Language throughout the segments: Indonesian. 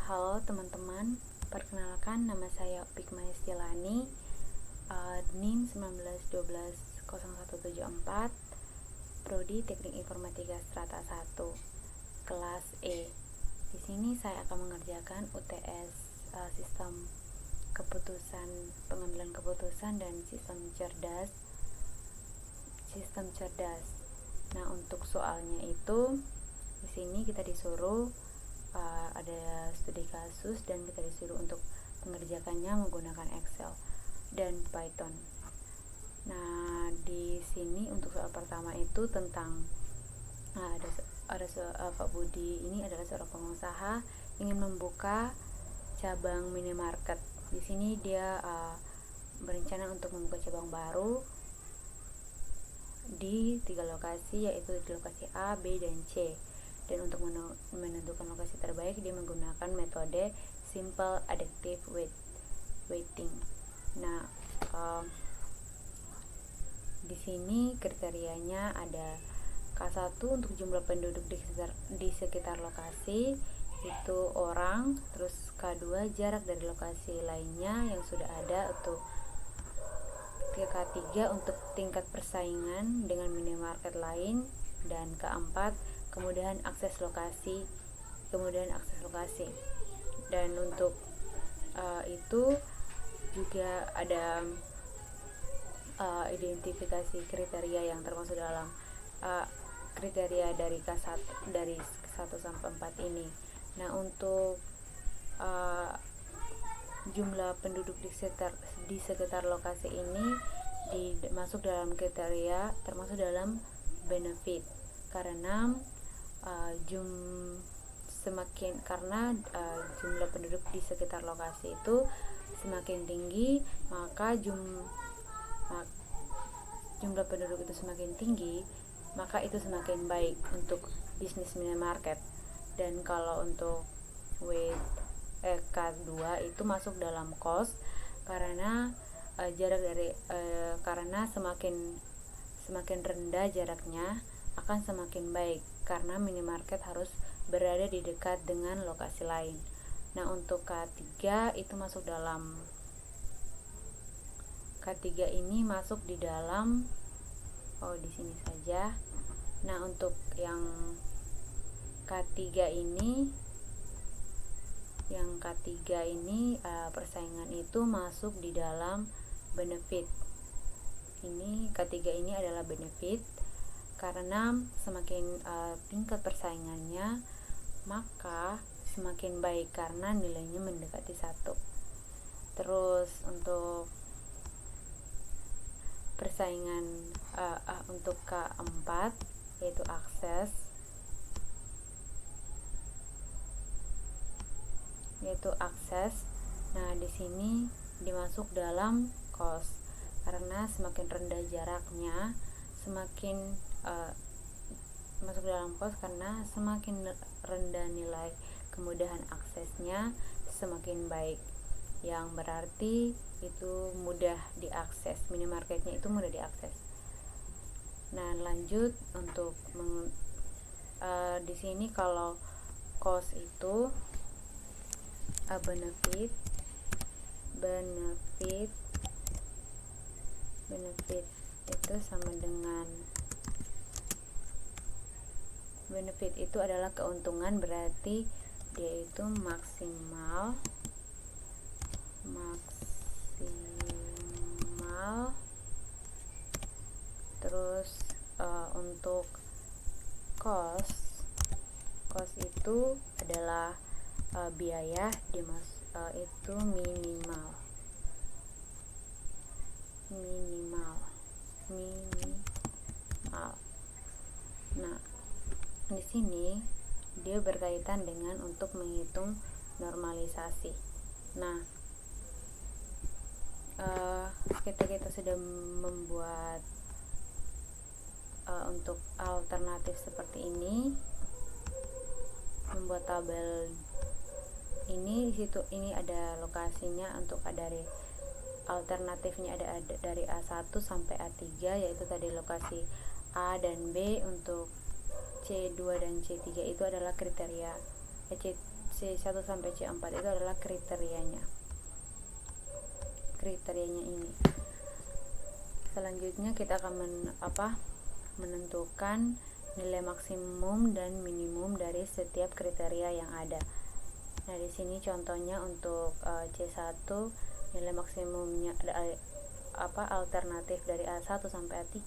Halo teman-teman, perkenalkan nama saya Upik Maestilani, NIM 19120174, Prodi Teknik Informatika Strata 1, kelas E. Di sini saya akan mengerjakan UTS sistem pengambilan keputusan dan sistem cerdas. Nah, untuk soalnya itu di sini kita disuruh ada studi kasus dan kita disuruh untuk mengerjakannya menggunakan Excel dan Python. Nah, di sini untuk soal pertama itu tentang Pak Budi ini adalah seorang pengusaha ingin membuka cabang minimarket. Di sini dia berencana untuk membuka cabang baru di 3 lokasi, yaitu di lokasi A, B, dan C. Dan untuk menentukan lokasi terbaik dia menggunakan metode simple additive weighting. Nah, di sini kriterianya ada K1 untuk jumlah penduduk di sekitar lokasi itu orang, terus K2 jarak dari lokasi lainnya yang sudah ada, untuk K3 untuk tingkat persaingan dengan minimarket lain, dan K4 kemudahan akses lokasi. Dan untuk itu juga ada identifikasi kriteria yang termasuk dalam kriteria dari K1 dari 1 sampai 4 ini. Nah, untuk jumlah penduduk di sekitar lokasi ini masuk dalam kriteria, termasuk dalam benefit, karena jumlah penduduk di sekitar lokasi itu semakin tinggi, maka jumlah penduduk itu semakin tinggi, maka itu semakin baik untuk bisnis minimarket. Dan kalau untuk K2 itu masuk dalam cost, karena karena semakin rendah jaraknya akan semakin baik, karena minimarket harus berada di dekat dengan lokasi lain. Nah, untuk K3 itu masuk dalam K3 ini masuk di dalam di sini saja. Nah, untuk yang K3 ini persaingan itu masuk di dalam benefit. Ini K3 ini adalah benefit, karena semakin tingkat persaingannya maka semakin baik karena nilainya mendekati 1. Terus untuk persaingan untuk K4 yaitu akses. Nah, di sini dimasuk dalam cost, karena semakin rendah jaraknya semakin masuk dalam cost, karena semakin rendah nilai kemudahan aksesnya semakin baik, yang berarti itu mudah diakses, minimarketnya itu mudah diakses. Nah, lanjut untuk di sini kalau cost itu benefit itu sama dengan benefit itu adalah keuntungan, berarti dia itu maksimal. Terus untuk cost itu adalah biaya itu minimal. Nah, di sini dia berkaitan dengan untuk menghitung normalisasi. Nah, kita sudah membuat untuk alternatif seperti ini, membuat tabel ini. Di situ ini ada lokasinya, untuk dari alternatifnya ada dari A1 sampai A3, yaitu tadi lokasi A dan B. Untuk C2 dan C3 itu adalah kriteria C1 sampai C4 itu adalah kriterianya ini. Selanjutnya kita akan menentukan nilai maksimum dan minimum dari setiap kriteria yang ada. Nah, di sini contohnya untuk C1 nilai maksimumnya alternatif dari A1 sampai A3,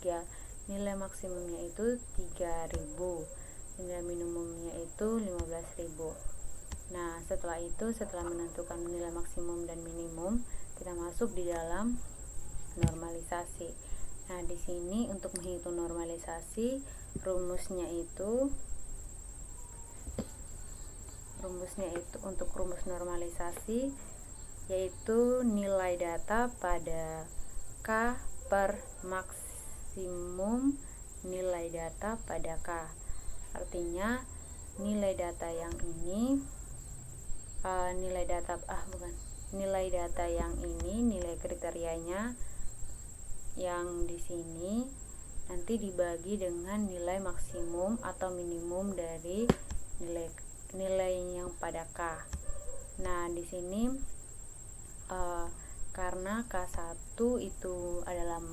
nilai maksimumnya itu 3.000, nilai minimumnya itu 15.000. Nah, setelah menentukan nilai maksimum dan minimum, kita masuk di dalam normalisasi. Nah, di sini untuk menghitung normalisasi, rumusnya itu untuk rumus normalisasi yaitu nilai data pada K per maksimum nilai data pada K. Artinya nilai data yang ini nilai kriterianya yang di sini nanti dibagi dengan nilai maksimum atau minimum dari nilai yang pada K. Nah, di sini karena K1 itu adalah,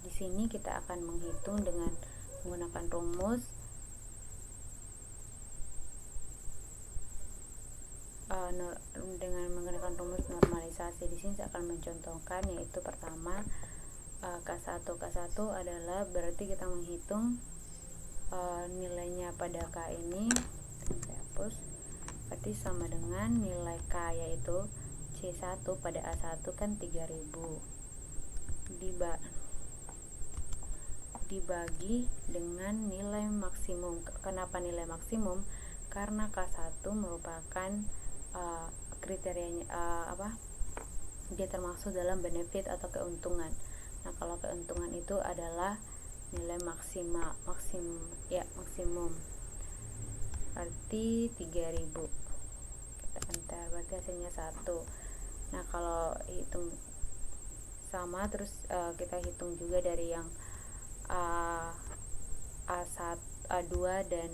di sini kita akan menghitung dengan menggunakan rumus normalisasi. Di sini saya akan mencontohkan, yaitu pertama K1 adalah berarti kita menghitung nilainya pada K ini, saya hapus, berarti sama dengan nilai K yaitu C1 pada A1 kan 3.000 dibagi dengan nilai maksimum. Kenapa nilai maksimum? Karena K1 merupakan kriterianya dia termasuk dalam benefit atau keuntungan. Nah, kalau keuntungan itu adalah nilai maksimum berarti 3.000. Kita enter, berarti hasilnya 1. Nah, kalau hitung sama terus kita hitung juga dari yang A1, A2 dan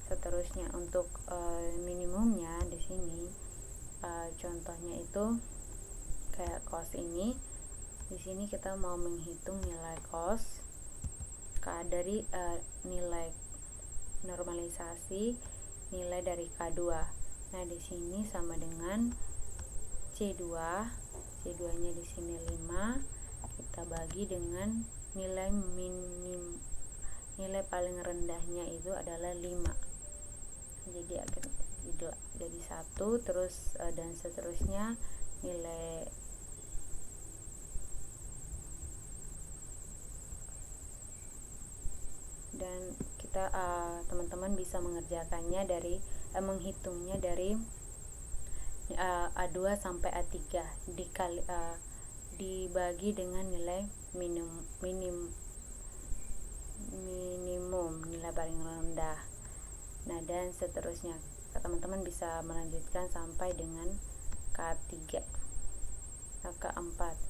seterusnya. Untuk minimumnya di sini contohnya itu kayak cost ini. Di sini kita mau menghitung nilai cost dari nilai normalisasi, nilai dari K2. Nah, di sini sama dengan C2. C2-nya di sini 5. Kita bagi dengan nilai paling rendahnya itu adalah 5. Jadi 1 terus dan seterusnya nilai dan kita teman-teman bisa mengerjakannya dari menghitungnya dari A2 sampai A3 dibagi dengan nilai minimum, nilai paling rendah. Nah, dan seterusnya teman-teman bisa melanjutkan sampai dengan K3 atau K4.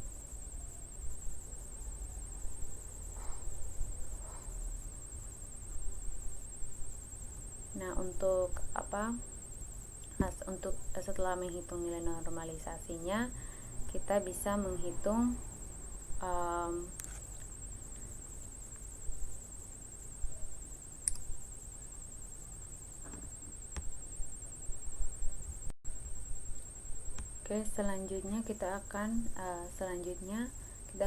Nah, untuk setelah menghitung nilai normalisasinya, kita bisa menghitung selanjutnya kita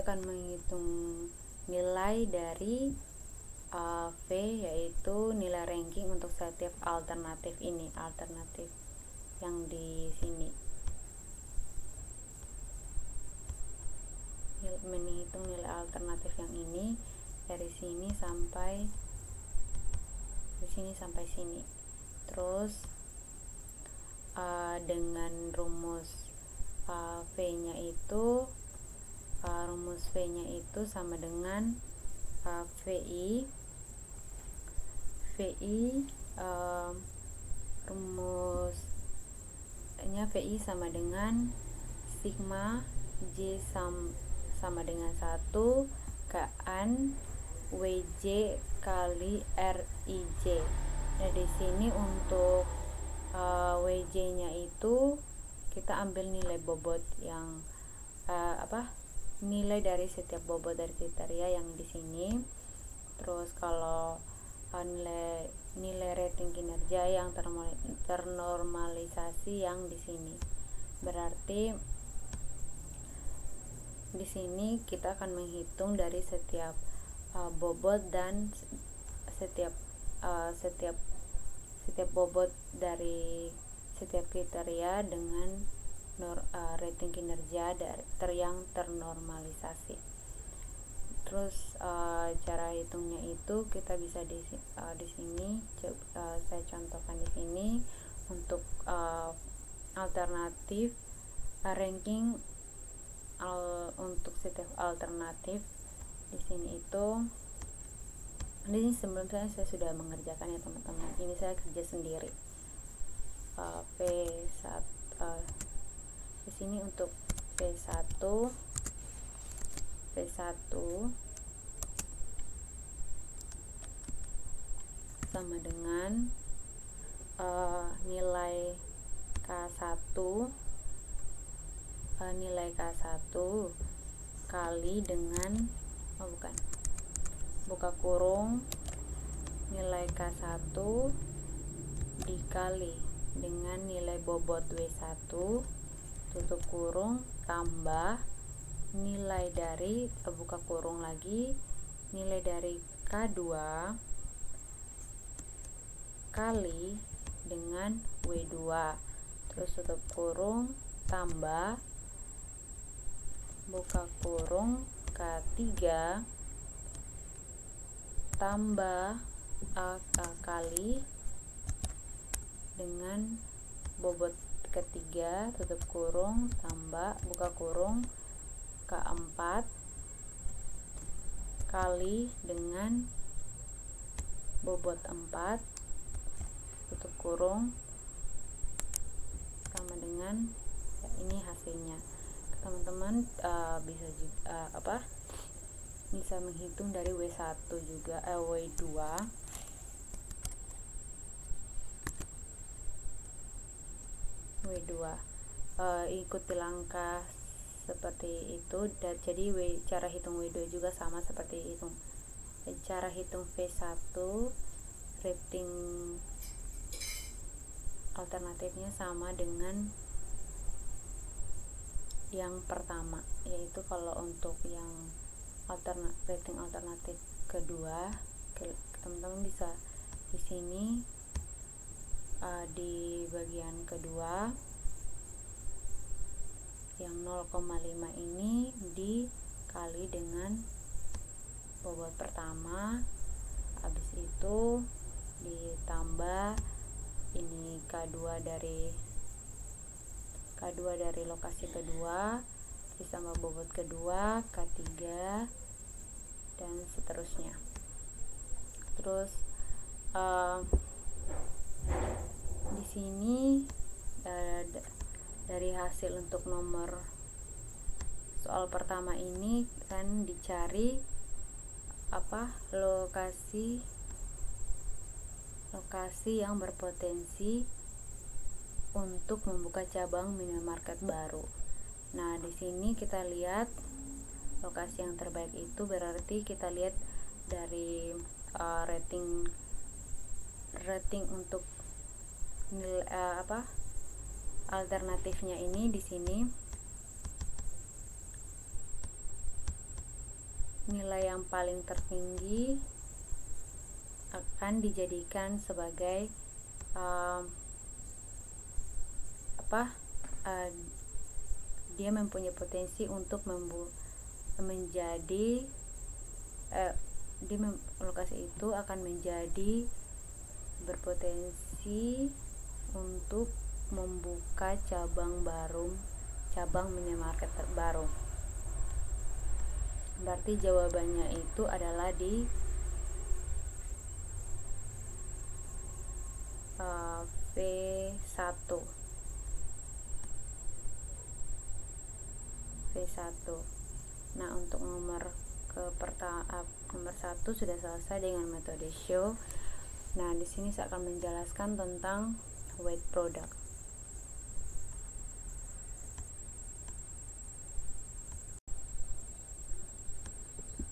akan menghitung nilai dari V, yaitu nilai ranking untuk setiap alternatif yang di sini. Menghitung nilai alternatif yang ini dari sini sampai sini. Terus dengan rumus V-nya itu sama dengan VI rumusnya VI sama dengan sigma J sama dengan 1 Kan WJ kali RIJ. Nah, di sini untuk WJ-nya itu kita ambil nilai bobot yang nilai dari setiap bobot dari kriteria yang di sini. Terus kalau nilai rating kinerja yang ternormalisasi yang di sini. Berarti di sini kita akan menghitung dari setiap bobot dan setiap bobot dari setiap kriteria dengan rating kinerja yang ternormalisasi. Terus cara hitungnya itu kita bisa di sini saya contohkan di sini untuk alternatif ranking untuk setiap alternatif di sini itu. Ini sebelumnya saya sudah mengerjakan ya teman-teman. Ini saya kerja sendiri. P1 di sini untuk P1 sama dengan nilai K1 kali dengan buka kurung nilai K1 dikali dengan nilai bobot W1 tutup kurung tambah nilai dari buka kurung lagi nilai dari K2 kali dengan W2 terus tutup kurung tambah buka kurung K3 tambah kali dengan bobot ketiga tutup kurung tambah buka kurung K4 kali dengan bobot 4 tutup kurung sama dengan ini hasilnya. Teman-teman bisa menghitung dari W1 juga W2 ikuti langkah seperti itu. Dan jadi cara hitung W2 juga sama seperti itu. Cara hitung V1 rating alternatifnya sama dengan yang pertama, yaitu kalau untuk yang rating alternatif kedua teman-teman bisa di sini di bagian kedua yang 0,5 ini dikali dengan bobot pertama, habis itu ditambah ini K2 dari lokasi kedua, ditambah bobot kedua, K3 dan seterusnya. Terus di sini dari hasil untuk nomor soal pertama ini kan dicari lokasi yang berpotensi untuk membuka cabang minimarket baru. Nah, di sini kita lihat lokasi yang terbaik itu berarti kita lihat dari rating untuk nilai alternatifnya ini. Di sini nilai yang paling tertinggi akan dijadikan sebagai dia mempunyai potensi untuk menjadi lokasi itu akan menjadi berpotensi untuk membuka cabang minimarket baru. Berarti jawabannya itu adalah di V1. Nah, untuk nomor 1 sudah selesai dengan metode show. Nah, di sini saya akan menjelaskan tentang weight product.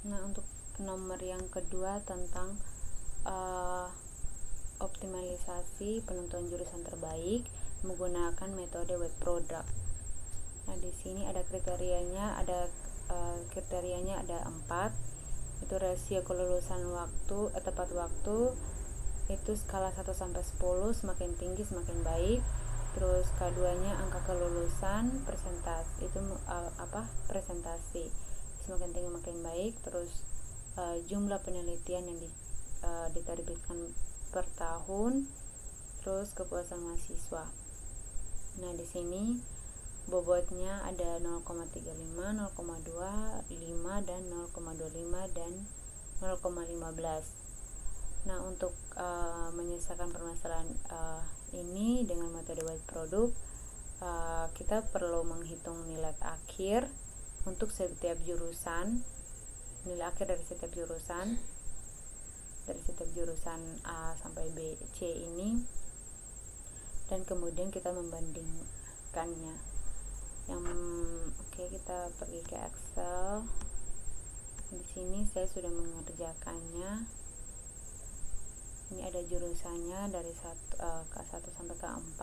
Nah, untuk nomor yang kedua tentang optimalisasi penentuan jurusan terbaik menggunakan metode weight product. Nah, di sini ada kriterianya, ada 4. Itu rasio kelulusan waktu, tepat waktu, itu skala 1 sampai 10, semakin tinggi semakin baik. Terus keduanya angka kelulusan, presentasi, itu presentasi, semakin tinggi makin baik. Terus jumlah penelitian yang diterbitkan per tahun, terus kepuasan mahasiswa. Nah, di sini bobotnya ada 0,35, 0,25, dan 0,25 dan 0,15. Nah, untuk menyelesaikan permasalahan ini dengan metode weight product, kita perlu menghitung nilai akhir untuk setiap jurusan, nilai akhir dari setiap jurusan A sampai B, C ini, dan kemudian kita membandingkannya. Kita pergi ke Excel. Di sini saya sudah mengerjakannya. Ini ada jurusannya dari K1 sampai K4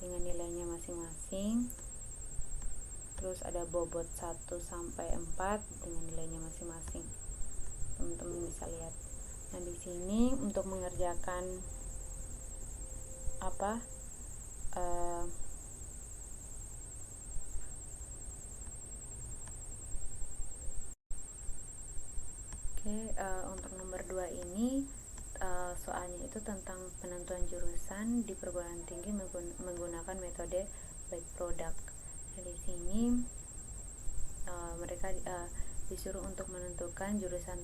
dengan nilainya masing-masing. Terus ada bobot 1 sampai 4 dengan nilainya masing-masing. Teman-teman bisa lihat. Nah, di sini untuk mengerjakan untuk nomor 2 ini soalnya itu tentang penentuan jurusan di perguruan tinggi menggunakan metode weight product. Nah, di sini mereka disuruh untuk menentukan jurusan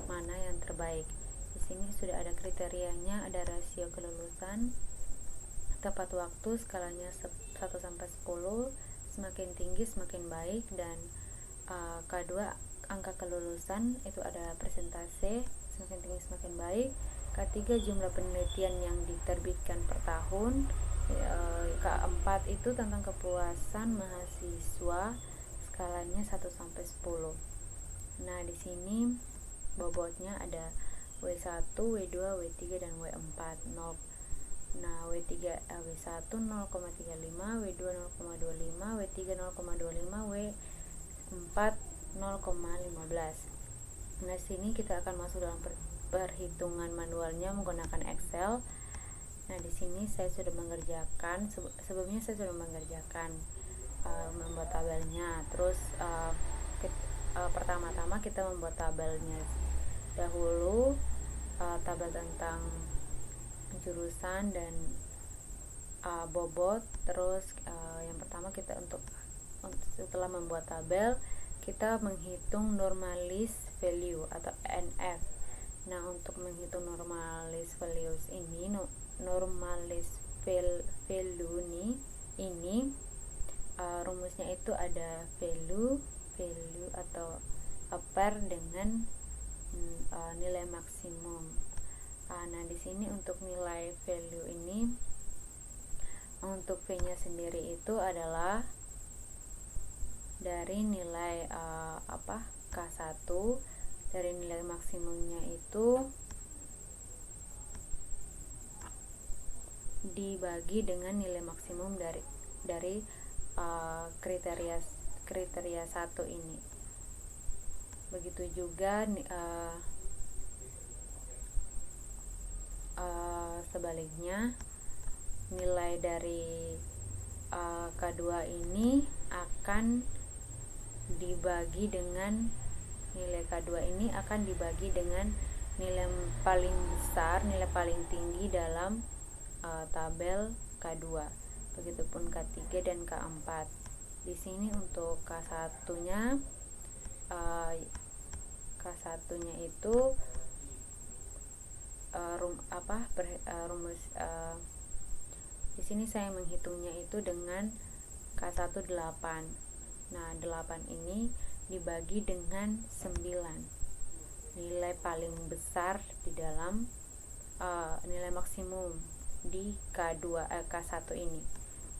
mana yang terbaik. Di sini sudah ada kriterianya, ada rasio kelulusan, tepat waktu, skalanya 1 sampai 10, semakin tinggi semakin baik, dan kedua angka kelulusan itu ada presentase, semakin tinggi semakin baik. Ketiga, jumlah penelitian yang diterbitkan per tahun. Keempat itu tentang kepuasan mahasiswa, skalanya 1 sampai 10. Nah, di sini bobotnya ada W1, W2, W3, dan W4. Nah, W1 0,35, W2 0,25, W3 0,25, W4 0,15. Nah, sini kita akan masuk dalam perhitungan manualnya menggunakan Excel. Nah, di sini saya sudah mengerjakan, sebelumnya saya sudah mengerjakan membuat tabelnya. Terus pertama-tama kita membuat tabelnya dahulu, tabel tentang jurusan dan bobot. Terus yang pertama kita untuk setelah membuat tabel, kita menghitung normalis value atau NF. Nah, untuk menghitung normalis values ini, normalis value ini rumusnya itu ada value atau upper dengan nilai maksimum. Nah, di sini untuk nilai value ini, untuk V-nya sendiri itu adalah dari nilai K1, dari nilai maksimumnya itu dibagi dengan nilai maksimum dari kriteria 1 ini. Begitu juga sebaliknya, nilai dari K2 ini akan dibagi dengan nilai nilai paling besar, nilai paling tinggi dalam tabel K2. Begitupun K3 dan K4. Di sini untuk K1-nya itu rumus di sini saya menghitungnya itu dengan K1 8. Nah, 8 ini dibagi dengan 9. Nilai paling besar di dalam nilai maksimum di K1 ini.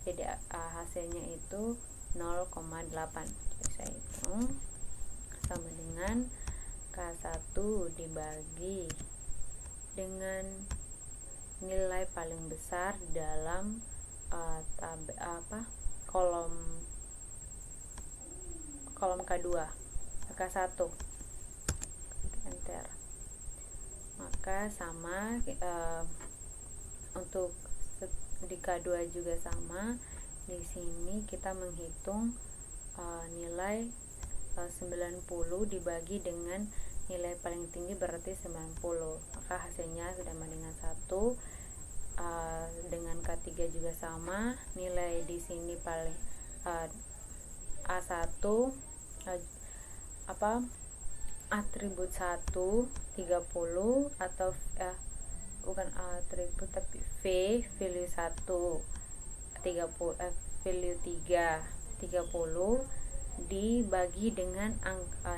Jadi hasilnya itu 0,8. Jadi saya hitung sama dengan K1 dibagi dengan nilai paling besar dalam kolom K2, K1. Enter. Maka sama untuk di K2 juga sama. Di sini kita menghitung nilai 90 dibagi dengan nilai paling tinggi berarti 90. Maka hasilnya sama dengan 1. Dengan K3 juga sama. Nilai di sini paling A1 atribut 1 30 atau bukan atribut tapi value 1 30 value 3 30 dibagi dengan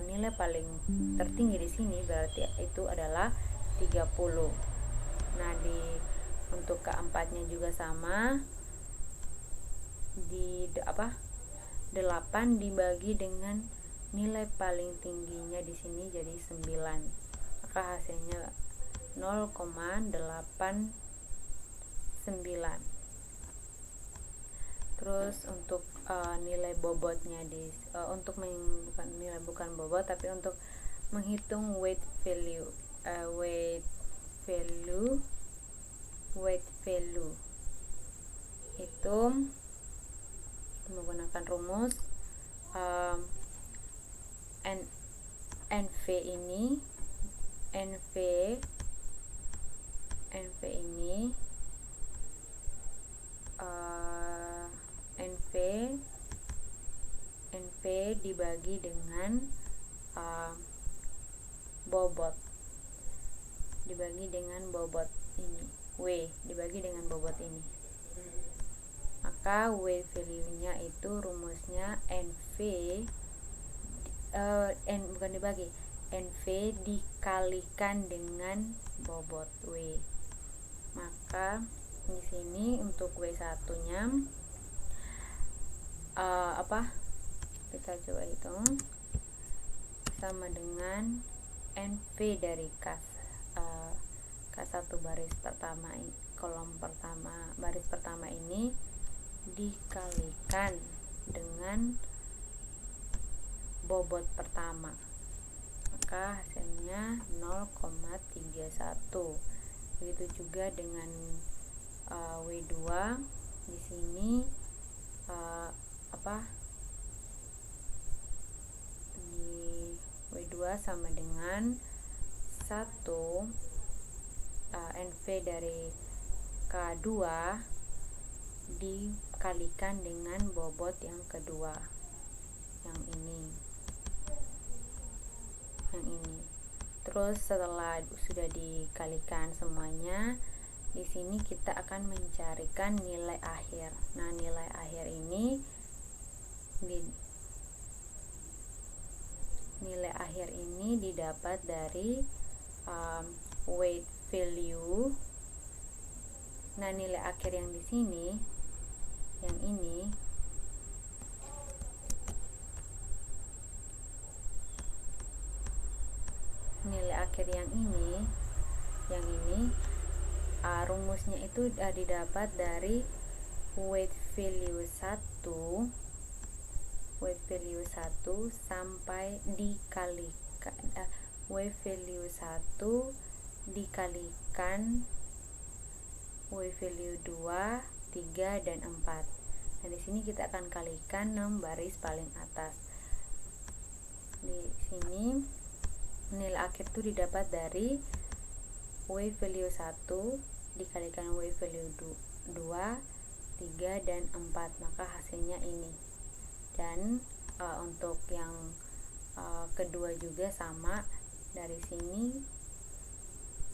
nilai paling tertinggi di sini berarti itu adalah 30. Nah, untuk keempatnya juga sama. Di 8 dibagi dengan nilai paling tingginya di sini jadi 9. Maka hasilnya 0,89. Terus untuk nilai bobotnya bukan bobot tapi untuk menghitung weight value itu menggunakan rumus NV ini NV dibagi dengan bobot ini, W dibagi dengan bobot ini. Maka weight value-nya itu rumusnya NV dikalikan dengan bobot W. Maka di sini untuk W1-nya kita coba hitung sama dengan NV dari K1 baris pertama, kolom pertama, baris pertama ini dikalikan dengan bobot pertama, maka hasilnya 0,31. Begitu juga dengan W2 di sini di W2 sama dengan 1 NV dari K2 dikalikan dengan bobot yang kedua, yang ini. Terus setelah sudah dikalikan semuanya, di sini kita akan mencarikan nilai akhir. Nah, nilai akhir ini didapat dari weight value. Nah, nilai akhir yang di sini, yang ini, nilai akhir yang ini rumusnya itu didapat dari weight value 1 sampai dikalikan weight value 1 dikalikan weight value 2, 3 dan 4. Nah, di sini kita akan kalikan 6 baris paling atas. Di sini nilai akhir itu didapat dari weight value 1 dikalikan weight value 2, 3 dan 4, maka hasilnya ini. Dan untuk yang kedua juga sama, dari sini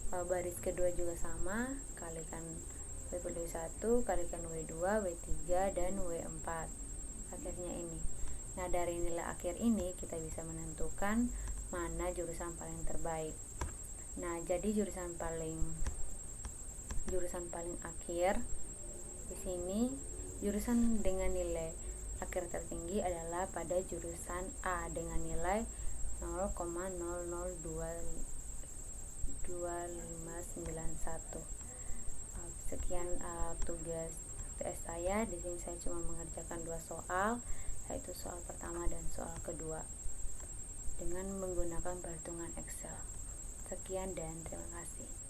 baris kedua juga sama, kalikan weight value 1 kalikan W2, W3 dan W4, akhirnya ini. Nah, dari nilai akhir ini kita bisa menentukan mana jurusan paling terbaik. Nah, jadi jurusan paling jurusan paling akhir. Di sini jurusan dengan nilai akhir tertinggi adalah pada jurusan A dengan nilai 0,002591. Sekian tugas TS saya. Di sini saya cuma mengerjakan 2 soal, yaitu soal pertama dan soal kedua dengan menggunakan perhitungan Excel. Sekian dan terima kasih.